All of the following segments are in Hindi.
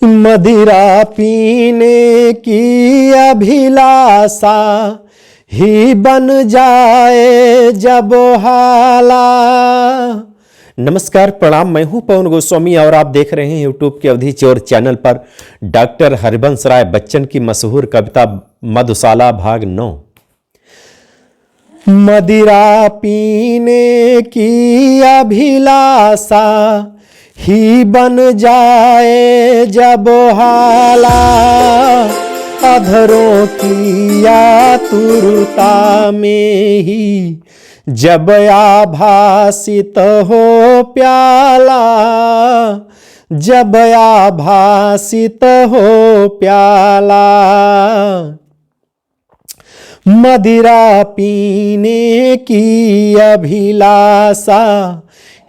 मदिरा पीने की अभिलाषा ही बन जाए जब हाला। नमस्कार, प्रणाम। मैं हूं पवन गोस्वामी और आप देख रहे हैं यूट्यूब के अवधि चोर चैनल पर डॉक्टर हरिवंश राय बच्चन की मशहूर कविता मधुशाला भाग 9। मदिरा पीने की अभिलाषा ही बन जाए जब हाला, अधरों की आतुरता में ही जब आभासित हो प्याला, जब आभासित हो प्याला। मदिरा पीने की अभिलाषा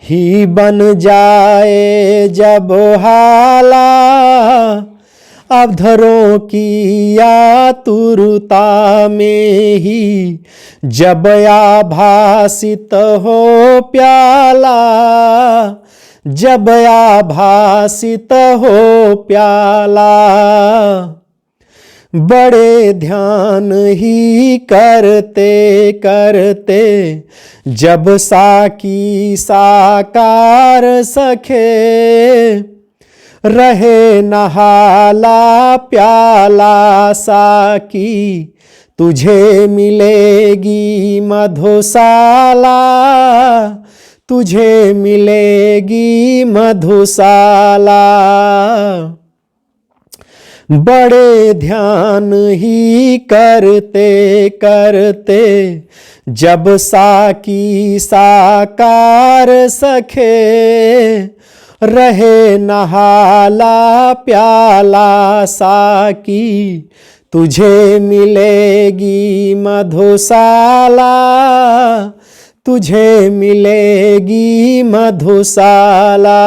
ही बन जाए जब हाला, अधरों की आतुरता में ही जब आभासित हो प्याला, जब आभासित हो प्याला। बड़े ध्यान ही करते करते जब साकी साकार सखे, रहे नहाला प्याला साकी, तुझे मिलेगी मधुशाला, तुझे मिलेगी मधुशाला। बड़े ध्यान ही करते करते जब साकी साकार सखे, रहे नहाला प्याला साकी, तुझे मिलेगी मधुशाला, तुझे मिलेगी मधुशाला।